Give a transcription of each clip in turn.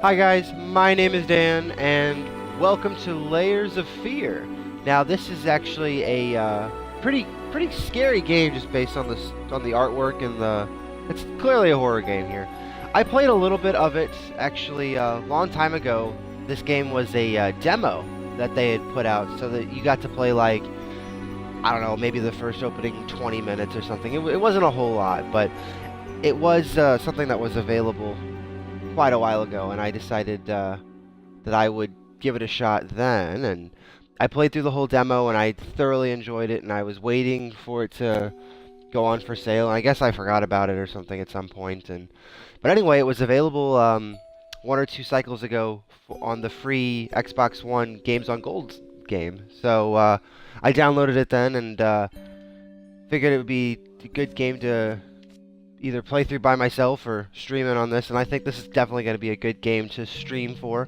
Hi guys, my name is Dan, and welcome to Layers of Fear. Now, this is actually a pretty scary game, just based on the artwork and the. It's clearly a horror game here. I played a little bit of it actually a long time ago. This game was a demo that they had put out, so that you got to play like I don't know, maybe the first opening 20 minutes or something. It wasn't a whole lot, but it was something that was available quite a while ago, and I decided that I would give it a shot then, and I played through the whole demo, and I thoroughly enjoyed it, and I was waiting for it to go on for sale, and I guess I forgot about it or something at some point, but anyway, it was available one or two cycles ago on the free Xbox One Games on Gold game, so I downloaded it then, and figured it would be a good game to either play through by myself or stream it on this, and I think this is definitely going to be a good game to stream for.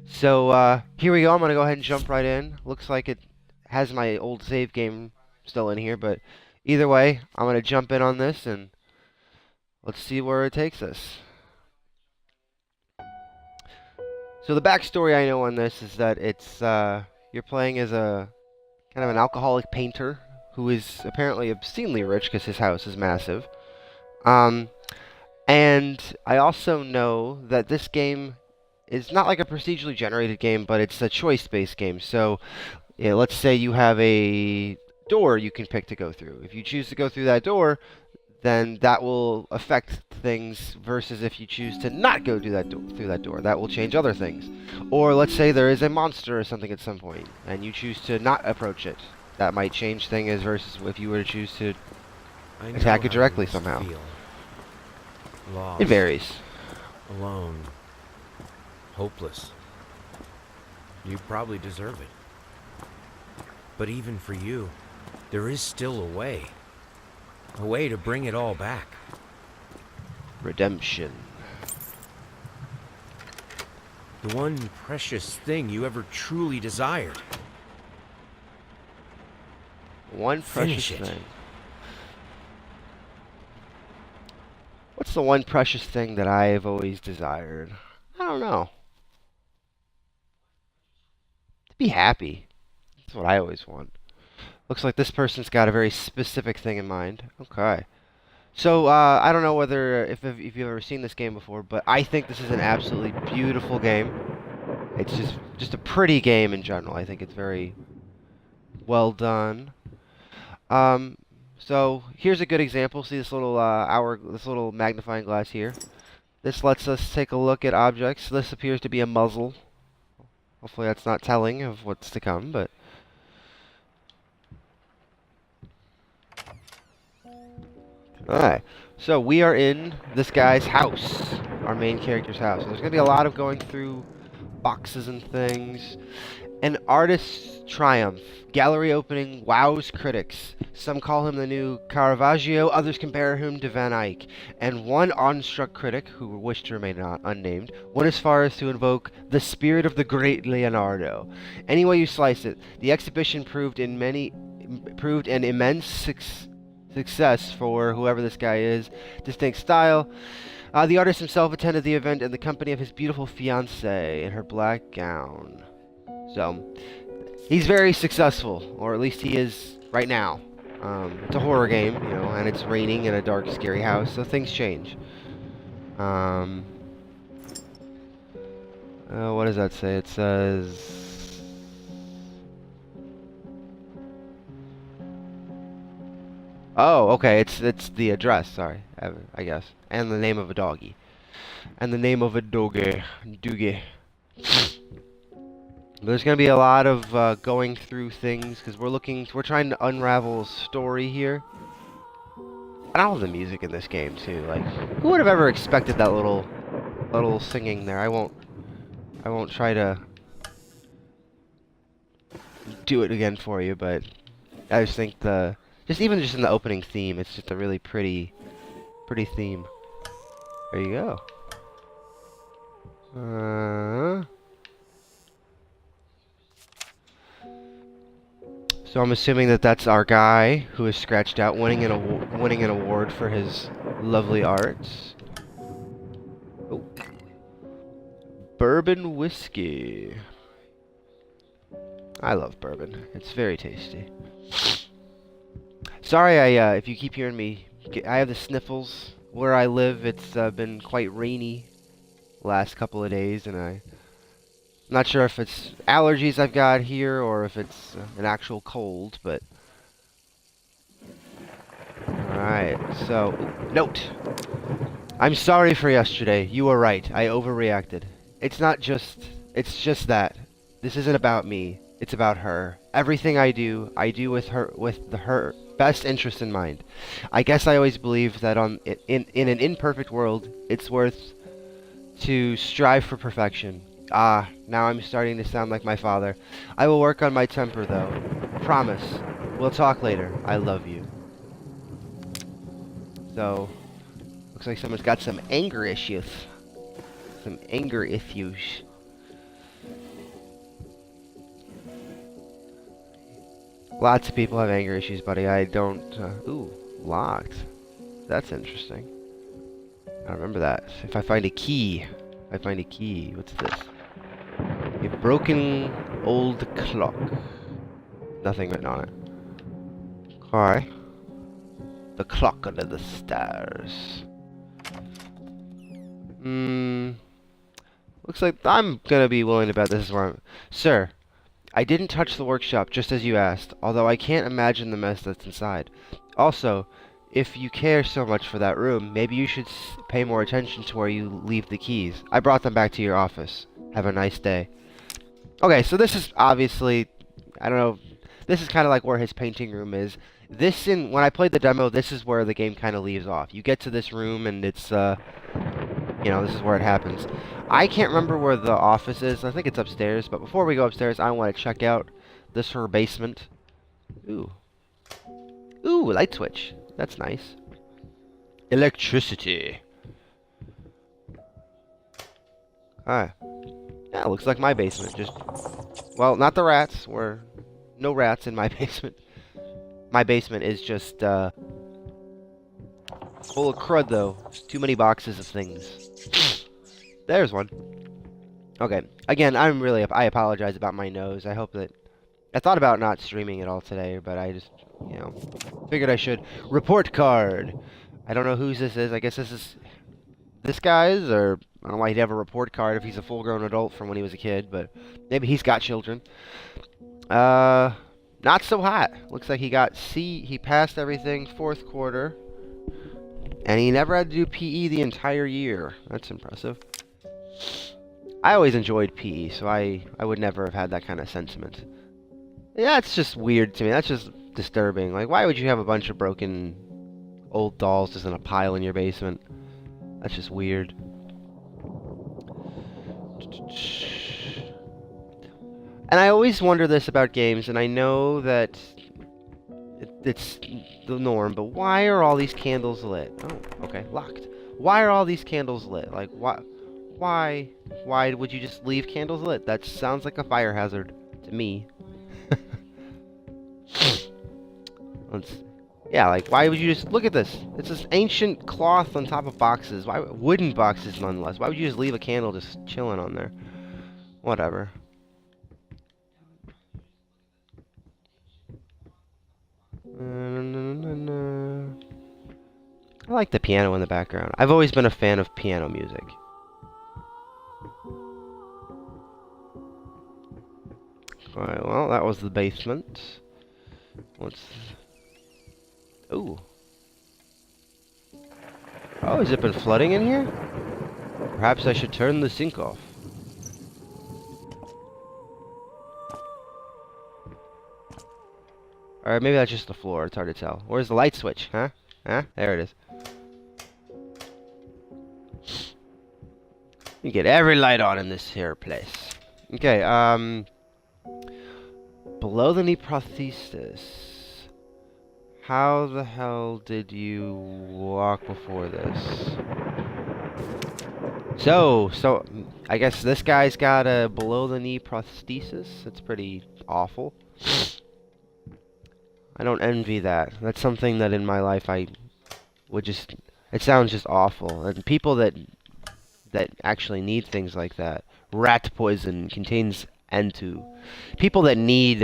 So here we go. I'm going to go ahead and jump right in. Looks like it has my old save game still in here, but either way, I'm going to jump in on this, and let's see where it takes us. So the backstory I know on this is that it's you're playing as a kind of an alcoholic painter who is apparently obscenely rich because his house is massive. And I also know that this game is not like a procedurally generated game, but it's a choice-based game. So, yeah, let's say you have a door you can pick to go through. If you choose to go through that door, then that will affect things, versus if you choose to not go through that door, that will change other things. Or let's say there is a monster or something at some point, and you choose to not approach it. That might change things versus if you were to choose to attack it directly somehow. Lost, it varies. alone, hopeless. You probably deserve it. But even for you, there is still a way to bring it all back. Redemption. The one precious thing you ever truly desired. One precious Finish it. thing. What's the one precious thing that I've always desired? I don't know. To be happy. That's what I always want. Looks like this person's got a very specific thing in mind. Okay. So, I don't know whether if you've ever seen this game before, but I think this is an absolutely beautiful game. It's just a pretty game in general. I think it's very well done. So here's a good example. See this little magnifying glass here. This lets us take a look at objects. This appears to be a muzzle. Hopefully that's not telling of what's to come, but alright. So we are in this guy's house, our main character's house. So there's gonna be a lot of going through boxes and things. An artist's triumph. Gallery opening wows critics. Some call him the new Caravaggio, others compare him to Van Eyck. And one awestruck critic, who wished to remain unnamed, went as far as to invoke the spirit of the great Leonardo. Any way you slice it, the exhibition proved an immense success for whoever this guy is. Distinct style. The artist himself attended the event in the company of his beautiful fiancée in her black gown. So, he's very successful, or at least he is right now. It's a horror game, you know, and it's raining in a dark, scary house, so things change. What does that say? It says... Oh, okay, it's the address, sorry, I guess. And the name of a doggy. And the name of a doogie. There's going to be a lot of going through things, because we're trying to unravel a story here. And I love the music in this game, too. Like, who would have ever expected that little singing there? I won't try to do it again for you, but I just think even in the opening theme, it's just a really pretty theme. There you go. So I'm assuming that that's our guy who is scratched out, winning an award for his lovely art. Oh. bourbon whiskey. I love bourbon. It's very tasty. Sorry, if you keep hearing me, I have the sniffles. Where I live, it's been quite rainy last couple of days, and I'm not sure if it's allergies I've got here or if it's an actual cold, but... Alright, so, note. I'm sorry for yesterday. You were right. I overreacted. It's just that. This isn't about me. It's about her. Everything I do with her best interest in mind. I guess I always believed that in an imperfect world, it's worth to strive for perfection. Ah, now I'm starting to sound like my father. I will work on my temper, though. Promise. We'll talk later. I love you. So, looks like someone's got some anger issues. Some anger issues. Lots of people have anger issues, buddy. I don't... ooh, locked. That's interesting. I remember that. If I find a key... What's this? A broken old clock. Nothing written on it. Okay. The clock under the stairs. Looks like I'm gonna be willing to bet this is where I'm... Sir, I didn't touch the workshop just as you asked, although I can't imagine the mess that's inside. Also, if you care so much for that room, maybe you should pay more attention to where you leave the keys. I brought them back to your office. Have a nice day. Okay, so this is obviously... I don't know... This is kind of like where his painting room is. When I played the demo, this is where the game kind of leaves off. You get to this room and it's, you know, this is where it happens. I can't remember where the office is. I think it's upstairs, but before we go upstairs, I want to check out this her basement. Ooh. Ooh, light switch. That's nice. Electricity. Ah. Yeah, looks like my basement. Just, well, not the rats. No rats in my basement. My basement is just, full of crud, though. Too many boxes of things. There's one. Okay. Again, I apologize about my nose. I hope that... I thought about not streaming it all today, but I just, you know, figured I should. Report card. I don't know whose this is. I guess this is this guy's, or I don't know why he'd have a report card if he's a full-grown adult from when he was a kid, but maybe he's got children. Not so hot. Looks like he got C. He passed everything 4th quarter. And he never had to do PE the entire year. That's impressive. I always enjoyed PE, so I would never have had that kind of sentiment. Yeah, it's just weird to me. That's just disturbing. Like, why would you have a bunch of broken old dolls just in a pile in your basement? That's just weird. And I always wonder this about games, and I know that it's the norm, but why are all these candles lit? Oh, okay, locked. Why are all these candles lit? Like, why would you just leave candles lit? That sounds like a fire hazard to me. Yeah, like, why would you just... Look at this. It's this ancient cloth on top of boxes. Wooden boxes, nonetheless. Why would you just leave a candle just chilling on there? Whatever. I like the piano in the background. I've always been a fan of piano music. Alright, well, that was the basement. What's... Ooh. Oh, has it been flooding in here? Perhaps I should turn the sink off. Or maybe that's just the floor. It's hard to tell. Where's the light switch? Huh? Huh? There it is. You get every light on in this here place. Okay, below the knee prosthesis. How the hell did you walk before this? So, I guess this guy's got a below the knee prosthesis. It's pretty awful. I don't envy that. That's something that in my life I would just... It sounds just awful. And people that that actually need things like that. Rat poison contains N2. People that need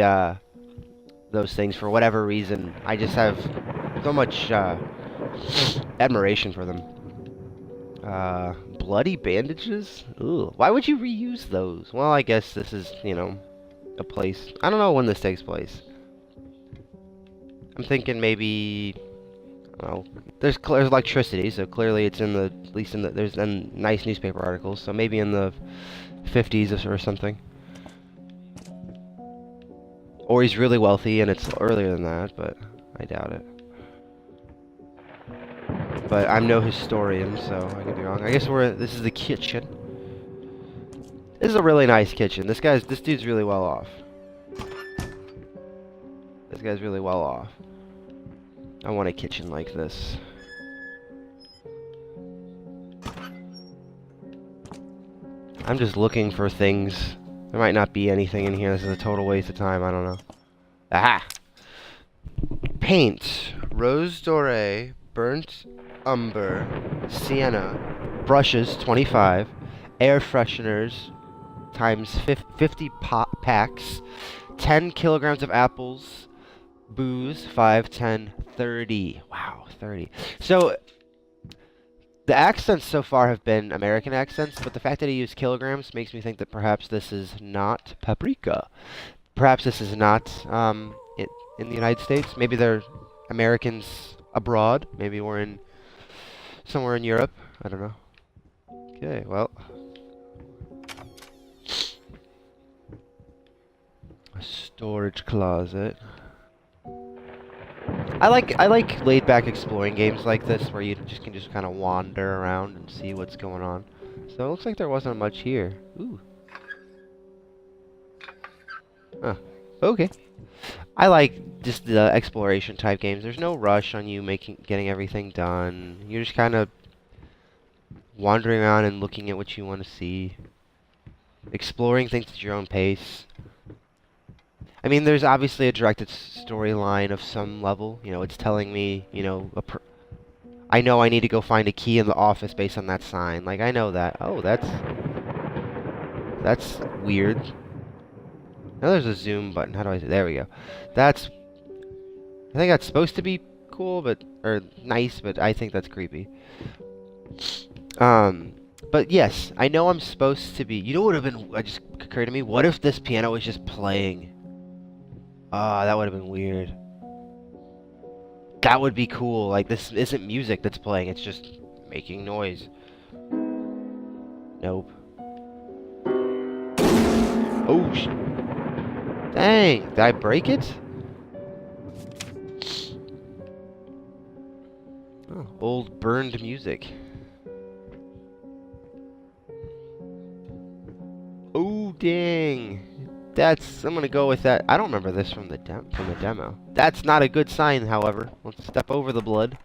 those things for whatever reason, I just have so much admiration for them. Bloody bandages? Ooh, why would you reuse those? Well, I guess this is, you know, a place. I don't know when this takes place. I'm thinking maybe, well, there's electricity, so clearly it's in the, at least in the, there's nice newspaper articles, so maybe in the 50s or something. Or he's really wealthy and it's earlier than that, but I doubt it. But I'm no historian, so I could be wrong. I guess this is the kitchen. This is a really nice kitchen. This dude's really well off. This guy's really well off. I want a kitchen like this. I'm just looking for things. There might not be anything in here. This is a total waste of time. I don't know. Aha! Paint. Rose doré. Burnt umber. Sienna. Brushes, 25. Air fresheners times 50 packs. 10 kilograms of apples. Booze, 5, 10, 30. Wow, 30. So, the accents so far have been American accents, but the fact that he used kilograms makes me think that perhaps this is not paprika. Perhaps this is not in the United States. Maybe they're Americans abroad. Maybe we're in somewhere in Europe. I don't know. Okay, well. A storage closet. I like laid back exploring games like this where you can just kind of wander around and see what's going on. So it looks like there wasn't much here. Ooh. Huh. Okay. I like just the exploration type games. There's no rush on you getting everything done. You're just kind of wandering around and looking at what you want to see. Exploring things at your own pace. I mean, there's obviously a directed storyline of some level. You know, it's telling me, you know, I know I need to go find a key in the office based on that sign. Like, I know that. Oh, that's weird. Now there's a zoom button. How do I... There we go. I think that's supposed to be cool, or nice, but I think that's creepy. But yes, I know I'm supposed to be... You know what would have been... It just occurred to me? What if this piano was just playing? Ah, that would have been weird. That would be cool. Like, this isn't music that's playing. It's just making noise. Nope. Oh, dang. Did I break it? Oh, old burned music. Oh, dang. I'm gonna go with that. I don't remember this from the demo. That's not a good sign, however. Let's step over the blood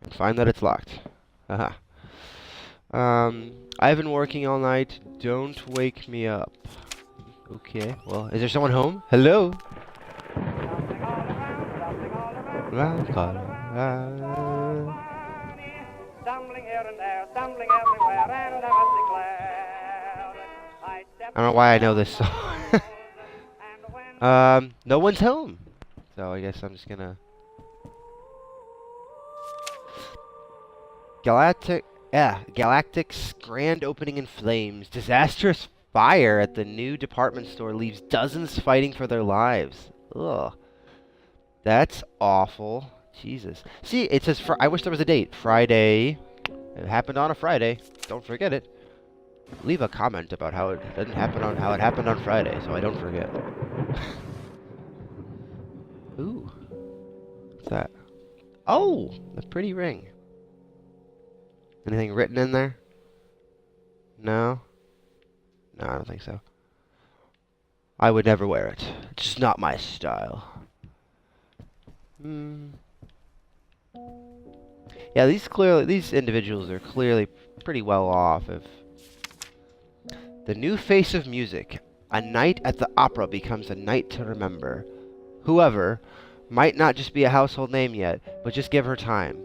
and find that it's locked. Haha. I've been working all night. Don't wake me up. Okay. Well, is there someone home? Hello. Stumbling here and there, stumbling everywhere, and I must declare, I I don't know why I know this song. No one's home. So I guess I'm just gonna... Galactic's grand opening in flames. Disastrous fire at the new department store leaves dozens fighting for their lives. Ugh. That's awful. Jesus. See, it says... I wish there was a date. Friday. It happened on a Friday. Don't forget it. Leave a comment about how it happened on Friday, so I don't forget. Ooh. What's that? Oh! A pretty ring. Anything written in there? No? No, I don't think so. I would never wear it. It's just not my style. Yeah, these individuals are clearly pretty well off. If the new face of music, a night at the opera becomes a night to remember. Whoever might not just be a household name yet, but just give her time.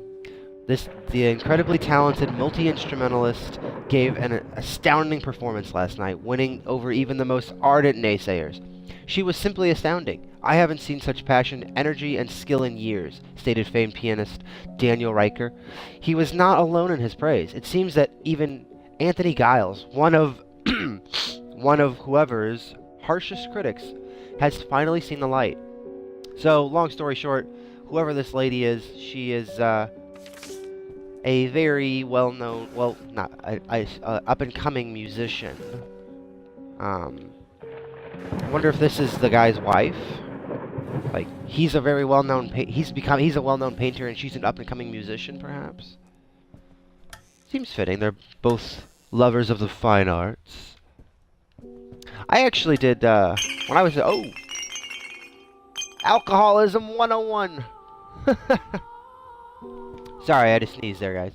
The incredibly talented multi-instrumentalist gave an astounding performance last night, winning over even the most ardent naysayers. She was simply astounding. I haven't seen such passion, energy, and skill in years, stated famed pianist Daniel Riker. He was not alone in his praise. It seems that even Anthony Giles, one of whoever's harshest critics, has finally seen the light. So, long story short, whoever this lady is, she is a very well-known, well, not up-and-coming musician. I wonder if this is the guy's wife. Like, he's a very well-known he's a well-known painter, and she's an up-and-coming musician, perhaps. Seems fitting. They're both lovers of the fine arts. I actually did when I was alcoholism 101. Sorry, I just sneezed there, guys.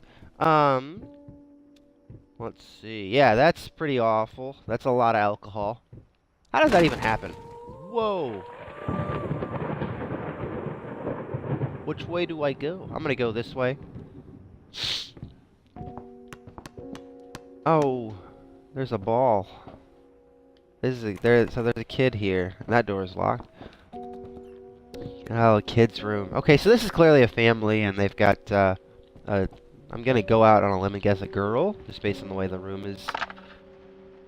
Let's see. Yeah, that's pretty awful. That's a lot of alcohol. How does that even happen? Whoa. Which way do I go? I'm gonna go this way. Oh, there's a ball. So there's a kid here, and that door is locked. Oh, a kid's room. Okay, so this is clearly a family, and they've got, I'm gonna go out on a limb and guess a girl, just based on the way the room is.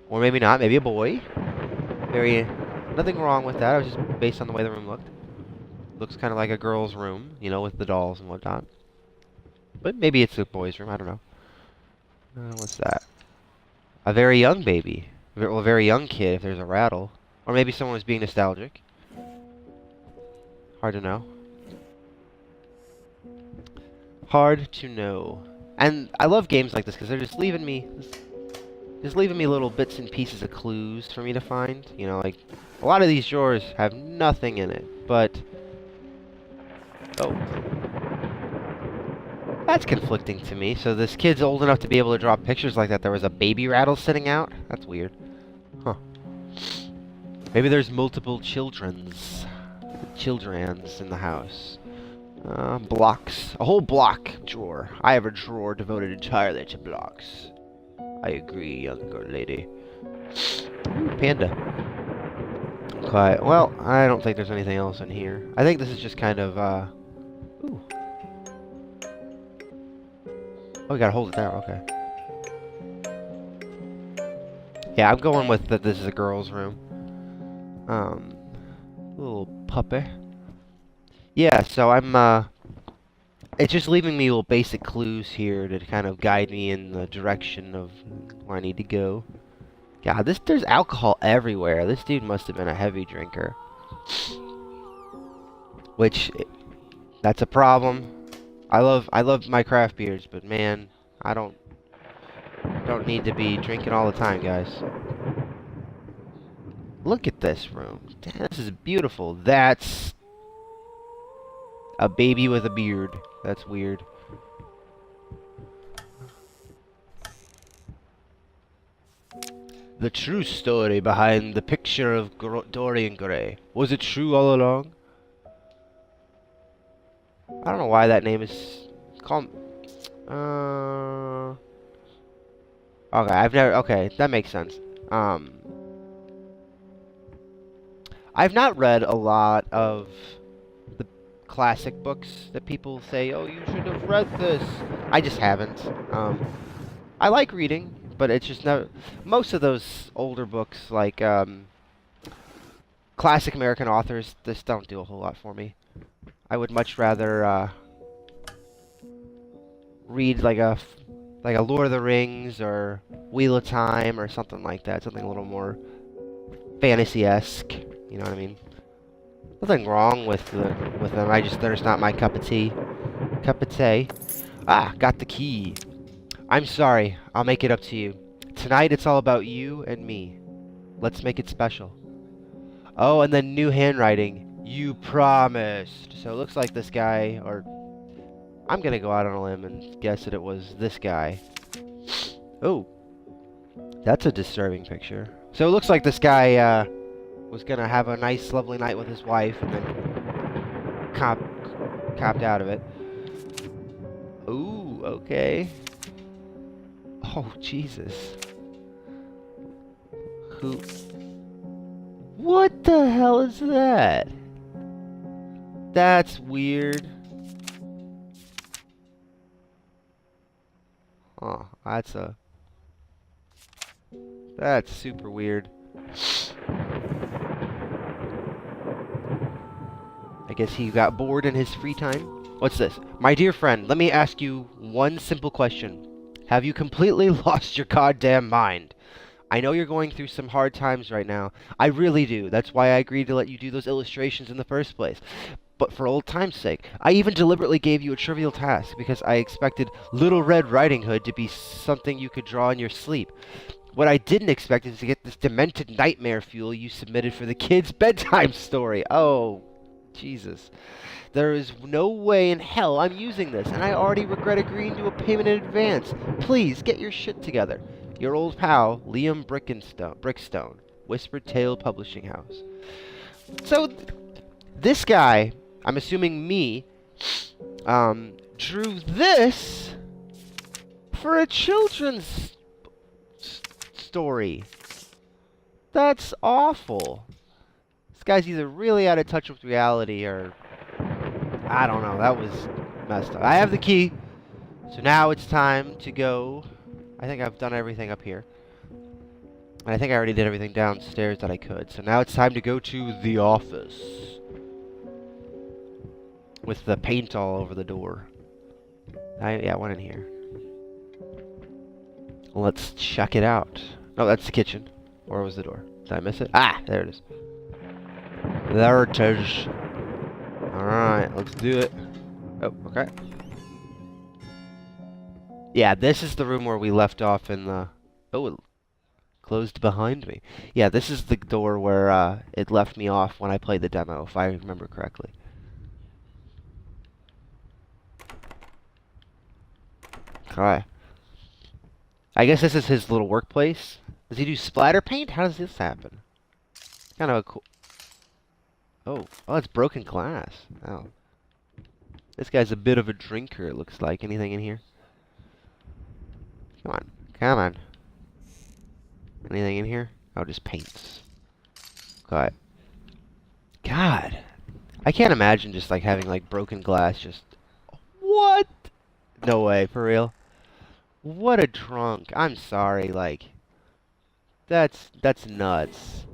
Or maybe not, maybe a boy. Nothing wrong with that, it was just based on the way the room looked. Looks kind of like a girl's room, you know, with the dolls and whatnot. But maybe it's a boy's room, I don't know. What's that? A very young baby. Well, a very young kid, if there's a rattle. Or maybe someone was being nostalgic. Hard to know. Hard to know. And I love games like this because they're just leaving me little bits and pieces of clues for me to find. You know, like a lot of these drawers have nothing in it, but oh, that's conflicting to me. So this kid's old enough to be able to draw pictures like that. There was a baby rattle sitting out. That's weird. Huh. Maybe there's multiple children's in the house. Blocks. A whole block drawer. I have a drawer devoted entirely to blocks. I agree, younger lady. Panda. Okay, well, I don't think there's anything else in here. I think this is just kind of, ooh. Oh, we gotta hold it there, okay. Yeah, I'm going with that this is a girl's room. Little puppy. Yeah, so I'm, it's just leaving me little basic clues here to kind of guide me in the direction of where I need to go. God, there's alcohol everywhere. This dude must have been a heavy drinker. Which, that's a problem. I love my craft beers, but man, I don't need to be drinking all the time, guys. Look at this room. Damn, this is beautiful. That's a baby with a beard. That's weird. The true story behind the picture of Dorian Gray. Was it true all along? I don't know why that name is called. Okay, okay, that makes sense. I've not read a lot of the classic books that people say, oh, you should have read this. I just haven't. I like reading, but it's just never. Most of those older books, like classic American authors, just don't do a whole lot for me. I would much rather read like a Lord of the Rings or Wheel of Time or something like that. Something a little more fantasy-esque. You know what I mean? Nothing wrong with them. They're just not my cup of tea. Ah, got the key. I'm sorry. I'll make it up to you. Tonight it's all about you and me. Let's make it special. Oh, and then new handwriting. You promised. So it looks like this guy, or I'm gonna go out on a limb and guess that it was this guy. Oh, that's a disturbing picture. So it looks like this guy was gonna have a nice, lovely night with his wife, and then copped out of it. Ooh, okay. Oh, Jesus. Who? What the hell is that? That's weird. Oh, that's super weird. I guess he got bored in his free time. What's this? My dear friend, let me ask you one simple question. Have you completely lost your goddamn mind? I know you're going through some hard times right now. I really do. That's why I agreed to let you do those illustrations in the first place. But for old time's sake, I even deliberately gave you a trivial task because I expected Little Red Riding Hood to be something you could draw in your sleep. What I didn't expect is to get this demented nightmare fuel you submitted for the kids' bedtime story. Oh, Jesus. There is no way in hell I'm using this, and I already regret agreeing to a payment in advance. Please, get your shit together. Your old pal, Liam Brickstone, Whispered Tale Publishing House. So, this guy, I'm assuming me, drew this for a children's story. That's awful. This guy's either really out of touch with reality or... I don't know. That was messed up. I have the key. So now it's time to go... I think I've done everything up here. And I think I already did everything downstairs that I could. So now it's time to go to the office. With the paint all over the door. Yeah, I went in here. Let's check it out. Oh, that's the kitchen. Where was the door? Did I miss it? Ah, there it is. There it is. Alright, let's do it. Oh, okay. Yeah, this is the room where we left off in the... Oh, it closed behind me. Yeah, this is the door where it left me off when I played the demo, if I remember correctly. Okay. I guess this is his little workplace. Does he do splatter paint? How does this happen? Kind of a cool... Oh, it's broken glass. Oh. This guy's a bit of a drinker, it looks like. Anything in here? Come on. Come on. Anything in here? Oh, just paints. Okay. God. I can't imagine just, like, having, like, broken glass just... What? No way, for real? What a drunk. I'm sorry, like... That's nuts.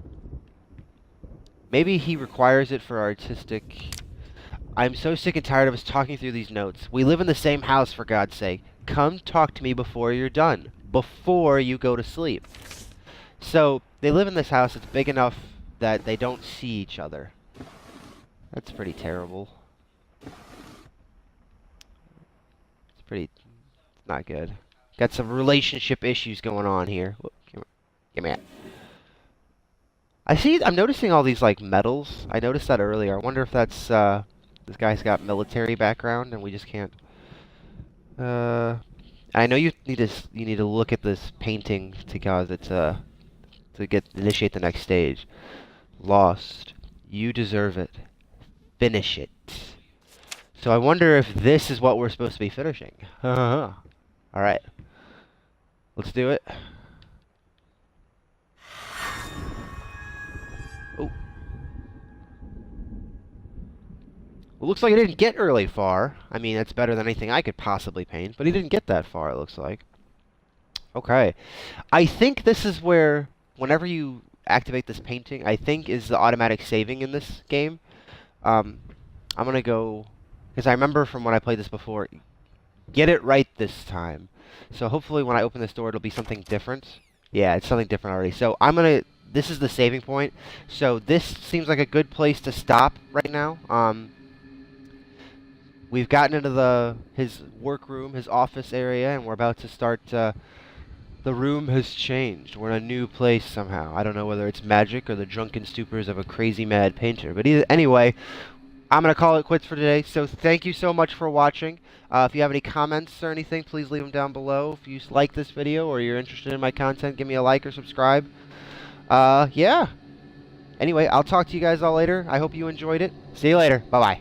Maybe he requires it for artistic... I'm so sick and tired of us talking through these notes. We live in the same house, for God's sake. Come talk to me before you're done. Before you go to sleep. So, they live in this house. It's big enough that they don't see each other. That's pretty terrible. It's pretty... not good. Got some relationship issues going on here. Whoop, give me that. I'm noticing all these, like, medals. I noticed that earlier. I wonder if that's, this guy's got military background and we just can't... I know you need to look at this painting to cause it to initiate the next stage. Lost. You deserve it. Finish it. So I wonder if this is what we're supposed to be finishing. Alright. Let's do it. Oh. Well, looks like he didn't get really far. I mean, that's better than anything I could possibly paint, but he didn't get that far, it looks like. Okay. I think this is where, whenever you activate this painting, I think is the automatic saving in this game. I'm going to go, because I remember from when I played this before, get it right this time. So hopefully when I open this door, it'll be something different. Yeah, it's something different already. So I'm going to, this is the saving point. So this seems like a good place to stop right now. We've gotten into his workroom, his office area, and we're about to start, the room has changed. We're in a new place somehow. I don't know whether it's magic or the drunken stupors of a crazy mad painter. But anyway, I'm going to call it quits for today. So thank you so much for watching. If you have any comments or anything, please leave them down below. If you like this video or you're interested in my content, give me a like or subscribe. Yeah. Anyway, I'll talk to you guys all later. I hope you enjoyed it. See you later. Bye-bye.